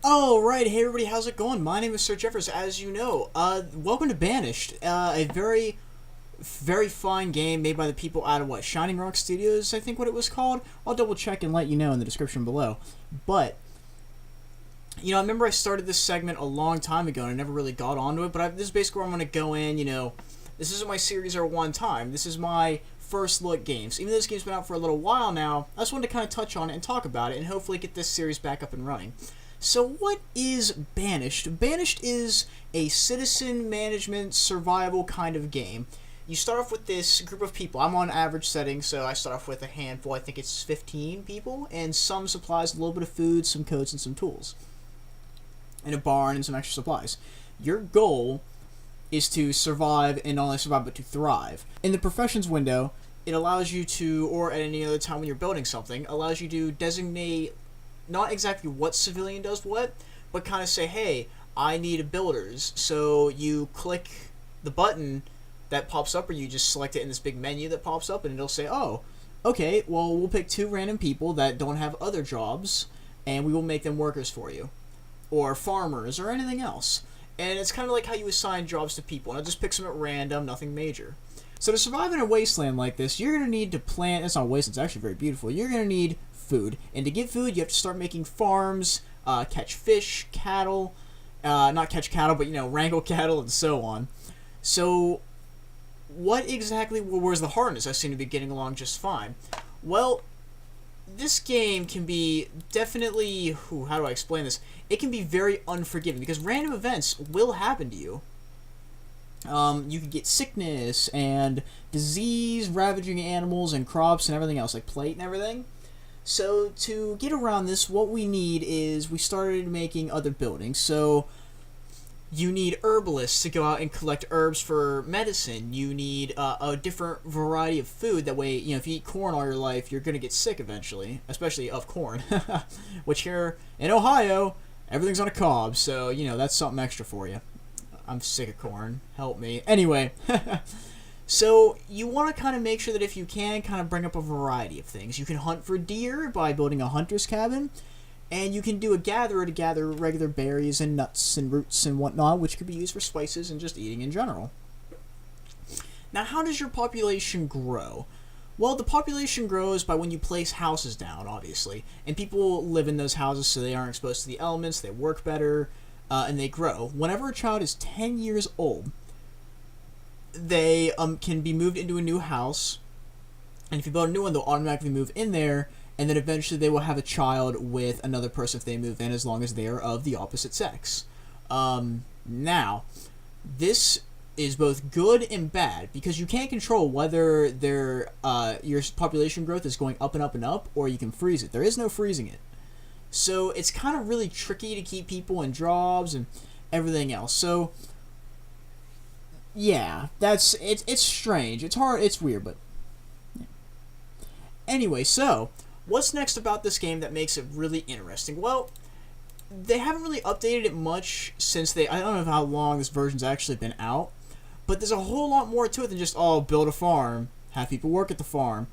Oh, right. Hey, everybody. How's it going? My name is Sir Jeffers, as you know. Welcome to Banished. A very, very fine game made by the people out of, Shining Rock Studios, I think what it was called. I'll double check and let you know in the description below. But, I remember I started this segment a long time ago and I never really got onto it, but this is basically where I'm going to go in, this isn't my series or one time. This is my first look games. Even though this game's been out for a little while now, I just wanted to kind of touch on it and talk about it and hopefully get this series back up and running. So what is Banished? Banished is a citizen management survival kind of game. You start off with this group of people. I'm on average setting, so I start off with a handful. I think it's 15 people, and some supplies, a little bit of food, some coats, and some tools. And a barn and some extra supplies. Your goal is to survive, and not only survive, but to thrive. In the professions window, it allows you to, or at any other time when you're building something, allows you to designate not exactly what civilian does what, but kind of say, hey, I need builders. So you click the button that pops up, or you just select it in this big menu that pops up, and it'll say, oh, okay, well, we'll pick two random people that don't have other jobs, and we will make them workers for you, or farmers, or anything else. And it's kind of like how you assign jobs to people, and I'll just pick some at random, nothing major. So to survive in a wasteland like this, you're going to need to plant. It's not a wasteland, it's actually very beautiful. You're going to need food. And to get food, you have to start making farms, catch fish, cattle, not catch cattle, but, wrangle cattle, and so on. So what exactly, where's the hardness? I seem to be getting along just fine. Well, this game can be definitely, how do I explain this? It can be very unforgiving because random events will happen to you. You could get sickness and disease ravaging animals and crops and everything else, like plague and everything. So to get around this, what we need is we started making other buildings. So you need herbalists to go out and collect herbs for medicine. You need a different variety of food. That way, if you eat corn all your life, you're going to get sick eventually, especially of corn. Which here in Ohio, everything's on a cob, so, that's something extra for you. I'm sick of corn. Help me. Anyway, so you want to kind of make sure that if you can, kind of bring up a variety of things. You can hunt for deer by building a hunter's cabin, and you can do a gatherer to gather regular berries and nuts and roots and whatnot, which could be used for spices and just eating in general. Now, how does your population grow? Well, the population grows by when you place houses down, obviously, and people live in those houses so they aren't exposed to the elements, they work better, and they grow. Whenever a child is 10 years old, they can be moved into a new house, and if you build a new one, they'll automatically move in there, and then eventually they will have a child with another person if they move in, as long as they are of the opposite sex. Now, this is both good and bad, because you can't control whether your population growth is going up and up and up, or you can freeze it. There is no freezing it. So it's kind of really tricky to keep people in jobs and everything else. So yeah, it's strange. It's hard. It's weird, but yeah. Anyway, so what's next about this game that makes it really interesting? Well, they haven't really updated it much since I don't know how long this version's actually been out, but there's a whole lot more to it than just, build a farm, have people work at the farm.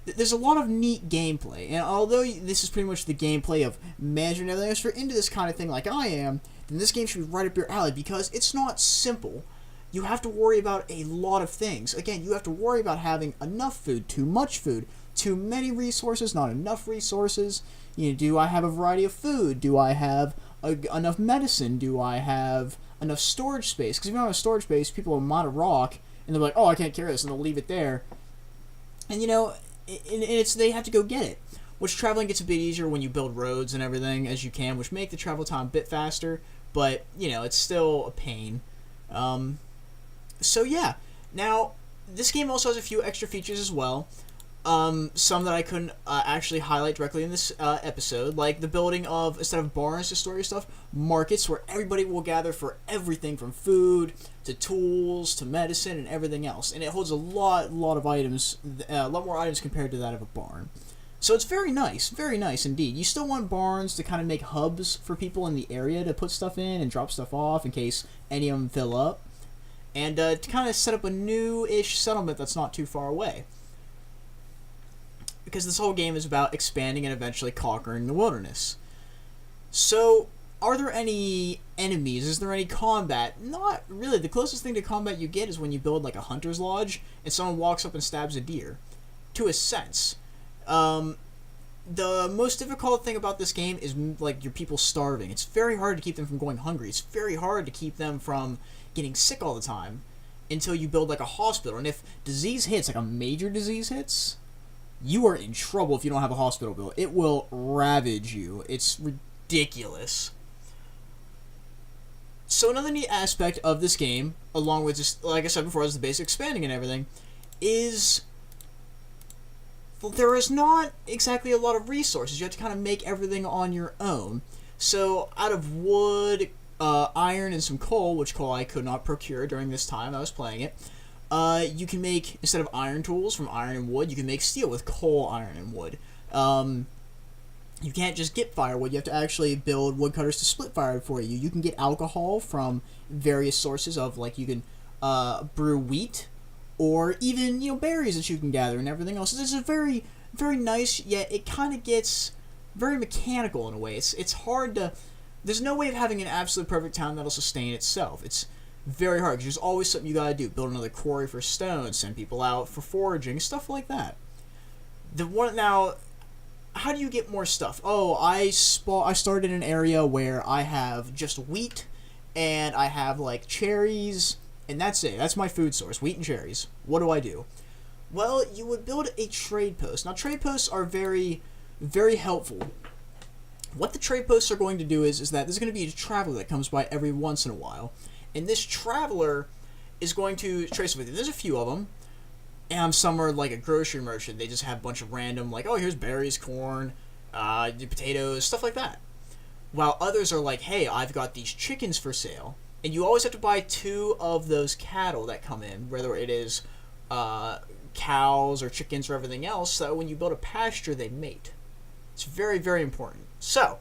There's a lot of neat gameplay, and although this is pretty much the gameplay of managing everything, if you're into this kind of thing like I am, then this game should be right up your alley, because it's not simple. You have to worry about a lot of things. Again, you have to worry about having enough food, too much food, too many resources, not enough resources. Do I have a variety of food? Do I have enough medicine? Do I have enough storage space? Because if you don't have storage space, people will mine a rock, and they're like, oh, I can't carry this, and they'll leave it there. And they have to go get it. Which traveling gets a bit easier when you build roads and everything as you can, which make the travel time a bit faster, but, it's still a pain. So yeah. Now, this game also has a few extra features as well. Some that I couldn't actually highlight directly in this episode, like the building of, instead of barns to store your stuff, markets where everybody will gather for everything from food to tools to medicine and everything else. And it holds a lot of items, a lot more items compared to that of a barn. So it's very nice indeed. You still want barns to kind of make hubs for people in the area to put stuff in and drop stuff off in case any of them fill up. And to kind of set up a new-ish settlement that's not too far away. Because this whole game is about expanding and eventually conquering the wilderness. So are there any enemies? Is there any combat? Not really. The closest thing to combat you get is when you build like a hunter's lodge and someone walks up and stabs a deer. To a sense. The most difficult thing about this game is like your people starving. It's very hard to keep them from going hungry. It's very hard to keep them from getting sick all the time until you build like a hospital. And if disease hits, like a major disease hits, you are in trouble if you don't have a hospital built. It will ravage you. It's ridiculous. So another neat aspect of this game, along with just, like I said before, is the basic expanding and everything, is there is not exactly a lot of resources. You have to kind of make everything on your own. So out of wood, iron, and some coal, which coal I could not procure during this time I was playing it, you can make, instead of iron tools from iron and wood, you can make steel with coal, iron, and wood. You can't just get firewood. You have to actually build woodcutters to split firewood for you. You can get alcohol from various sources of, like, you can brew wheat, or even, berries that you can gather and everything else. This is very, very nice, yet it kind of gets very mechanical in a way. It's hard to... There's no way of having an absolute perfect town that'll sustain itself. It's very hard, because there's always something you gotta do. Build another quarry for stone, send people out for foraging, stuff like that. Now, how do you get more stuff? Oh, I started in an area where I have just wheat, and I have, like, cherries... And that's it. That's my food source, wheat and cherries. What do I do? Well, you would build a trade post. Now, trade posts are very, very helpful. What the trade posts are going to do is that there's going to be a traveler that comes by every once in a while. And this traveler is going to trace with you. There's a few of them. And some are like a grocery merchant. They just have a bunch of random, like, oh, here's berries, corn, potatoes, stuff like that. While others are like, hey, I've got these chickens for sale. And you always have to buy 2 of those cattle that come in, whether it is cows or chickens or everything else, so that when you build a pasture, they mate. It's very, very important. So,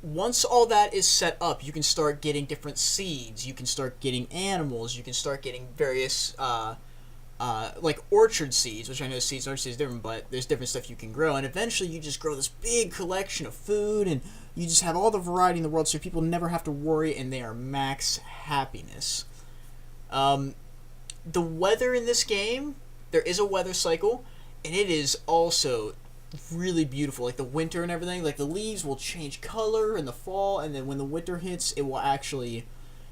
once all that is set up, you can start getting different seeds, you can start getting animals, you can start getting various, like orchard seeds, which I know seeds and orchard seeds are different, but there's different stuff you can grow, and eventually you just grow this big collection of food, and you just have all the variety in the world, so people never have to worry, and they are max happiness. The weather in this game, there is a weather cycle, and it is also really beautiful. Like the winter and everything, like the leaves will change color in the fall, and then when the winter hits, it will actually,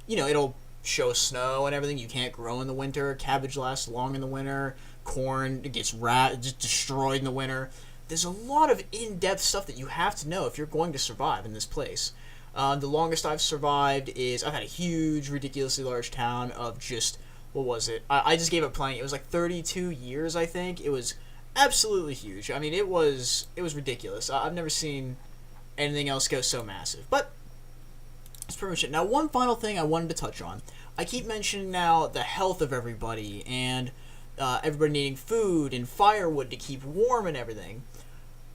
it'll show snow and everything. You can't grow in the winter. Cabbage lasts long in the winter. Corn gets just destroyed in the winter. There's a lot of in-depth stuff that you have to know if you're going to survive in this place. The longest I've survived is I've had a huge, ridiculously large town of just, what was it? I just gave up playing. It was like 32 years, I think. It was absolutely huge. I mean, it was ridiculous. I've never seen anything else go so massive. But that's pretty much it. Now, one final thing I wanted to touch on. I keep mentioning now the health of everybody and everybody needing food and firewood to keep warm and everything.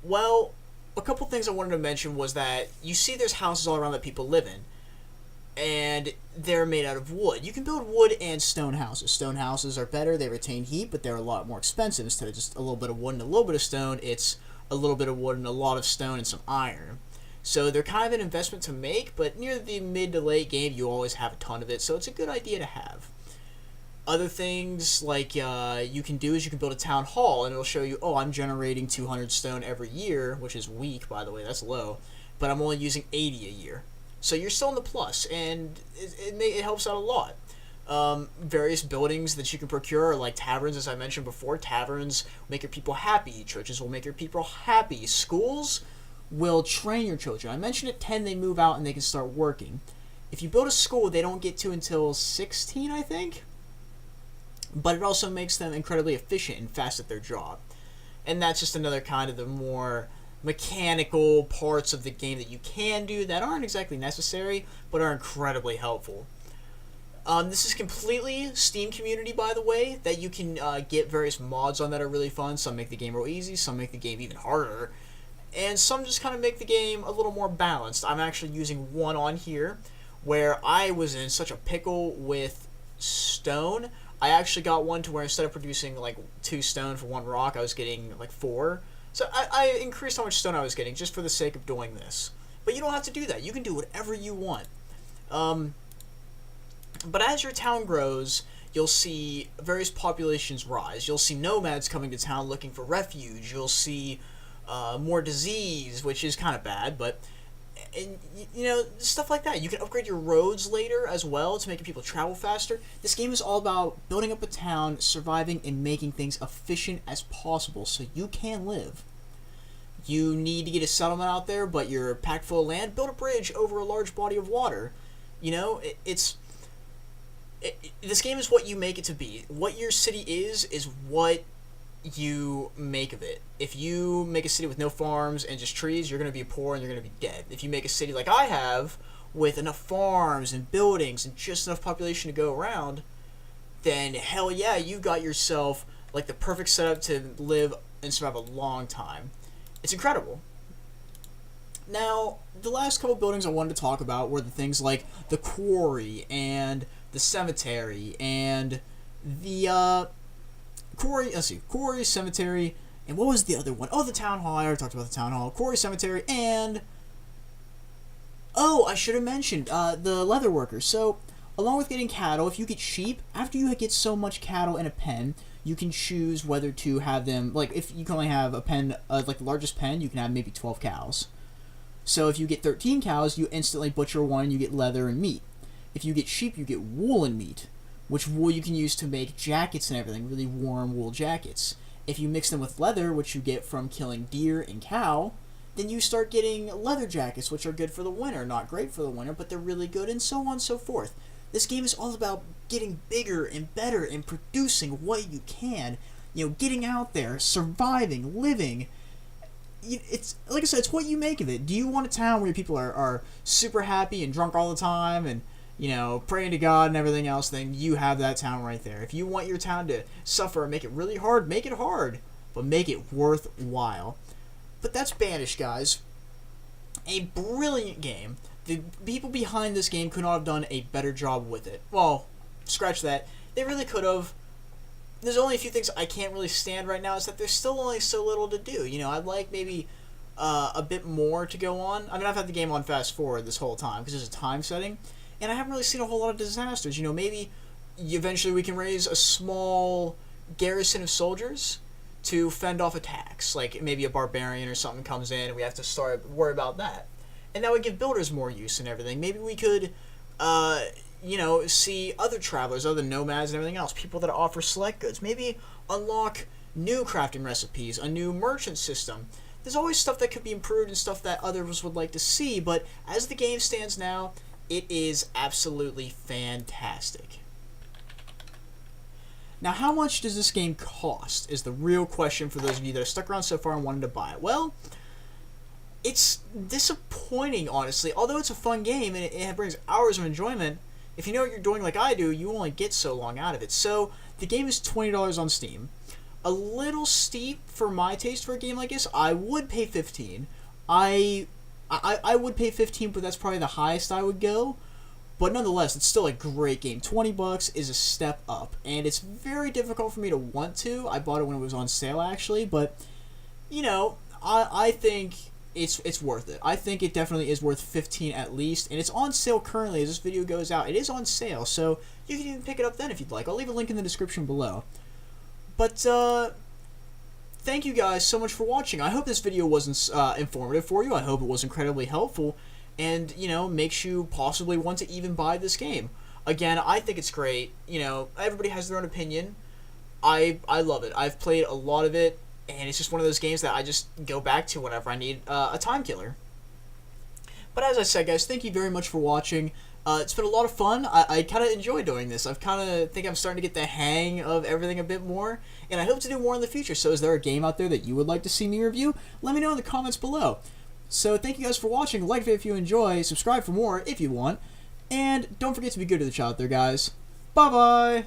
Well, a couple things I wanted to mention was that you see there's houses all around that people live in, and they're made out of wood. You can build wood and stone houses. Stone houses are better, they retain heat, but they're a lot more expensive. Instead of just a little bit of wood and a little bit of stone, it's a little bit of wood and a lot of stone and some iron. So they're kind of an investment to make, but near the mid to late game, you always have a ton of it, so it's a good idea to have. Other things like you can do is you can build a town hall, and it'll show you, oh, I'm generating 200 stone every year, which is weak, by the way, that's low, but I'm only using 80 a year. So you're still in the plus, and it helps out a lot. Various buildings that you can procure are like taverns, as I mentioned before. Taverns make your people happy. Churches will make your people happy. Schools will train your children. I mentioned at 10 they move out and they can start working. If you build a school, they don't get to until 16, I think. But it also makes them incredibly efficient and fast at their job. And that's just another kind of the more mechanical parts of the game that you can do that aren't exactly necessary, but are incredibly helpful. This is completely Steam community, by the way, that you can get various mods on that are really fun. Some make the game real easy, some make the game even harder, and some just kind of make the game a little more balanced. I'm actually using one on here where I was in such a pickle with stone. I actually got one to where instead of producing like 2 stone for 1 rock, I was getting like 4. So I increased how much stone I was getting just for the sake of doing this. But you don't have to do that. You can do whatever you want. But as your town grows, you'll see various populations rise. You'll see nomads coming to town looking for refuge. You'll see more disease, which is kind of bad, but and stuff like that. You can upgrade your roads later as well to make people travel faster. This game is all about building up a town, surviving, and making things efficient as possible so you can live. You need to get a settlement out there, but you're packed full of land. Build a bridge over a large body of water. This game is what you make it to be. What your city is what you make of it. If you make a city with no farms and just trees, you're going to be poor and you're going to be dead. If you make a city like I have, with enough farms and buildings and just enough population to go around, then hell yeah, you got yourself like the perfect setup to live and survive a long time. It's incredible. Now, the last couple buildings I wanted to talk about were the things like the quarry and the cemetery and the quarry, cemetery, and what was the other one? Oh, the town hall. I already talked about the town hall. Quarry, cemetery, and I should have mentioned the leather workers. So, along with getting cattle, if you get sheep, after you get so much cattle in a pen, you can choose whether to have them, like, if you can only have a pen, like the largest pen, you can have maybe 12 cows. So if you get 13 cows, you instantly butcher one, you get leather and meat. If you get sheep, you get wool and meat, which wool you can use to make jackets and everything, really warm wool jackets. If you mix them with leather, which you get from killing deer and cow, then you start getting leather jackets, which are good for the winter. Not great for the winter, but they're really good, and so on and so forth. This game is all about getting bigger and better and producing what you can. Getting out there, surviving, living. It's like I said, it's what you make of it. Do you want a town where people are super happy and drunk all the time and praying to God and everything else? Then you have that town right there. If you want your town to suffer and make it really hard, make it hard, but make it worthwhile. But that's Banished, guys. A brilliant game. The people behind this game could not have done a better job with it. Well, scratch that. They really could have. There's only a few things I can't really stand right now, is that there's still only so little to do. I'd like maybe a bit more to go on. I mean, I've had the game on fast forward this whole time because there's a time setting, and I haven't really seen a whole lot of disasters. Maybe eventually we can raise a small garrison of soldiers to fend off attacks. Like maybe a barbarian or something comes in and we have to start worry about that. And that would give builders more use and everything. Maybe we could, see other travelers, other nomads and everything else, people that offer select goods. Maybe unlock new crafting recipes, a new merchant system. There's always stuff that could be improved and stuff that others would like to see, but as the game stands now, it is absolutely fantastic. Now, how much does this game cost is the real question for those of you that have stuck around so far and wanted to buy it. Well, it's disappointing, honestly. Although it's a fun game and it brings hours of enjoyment, if you know what you're doing like I do, you only get so long out of it. So, the game is $20 on Steam. A little steep for my taste for a game like this. I would pay $15. I would pay $15, but that's probably the highest I would go. But nonetheless, it's still a great game. $20 is a step up, and it's very difficult for me to want to. I bought it when it was on sale, actually, but, I think it's worth it. I think it definitely is worth $15 at least, and it's on sale currently as this video goes out. It is on sale, so you can even pick it up then if you'd like. I'll leave a link in the description below. But, thank you guys so much for watching. I hope this video wasn't informative for you. I hope it was incredibly helpful and, makes you possibly want to even buy this game. Again, I think it's great. Everybody has their own opinion. I love it. I've played a lot of it, and it's just one of those games that I just go back to whenever I need a time killer. But as I said, guys, thank you very much for watching. It's been a lot of fun. I kind of enjoy doing this. I'm starting to get the hang of everything a bit more, and I hope to do more in the future. So is there a game out there that you would like to see me review? Let me know in the comments below. So thank you guys for watching. Like it if you enjoy, subscribe for more if you want, and don't forget to be good to the child out there, guys. Bye-bye!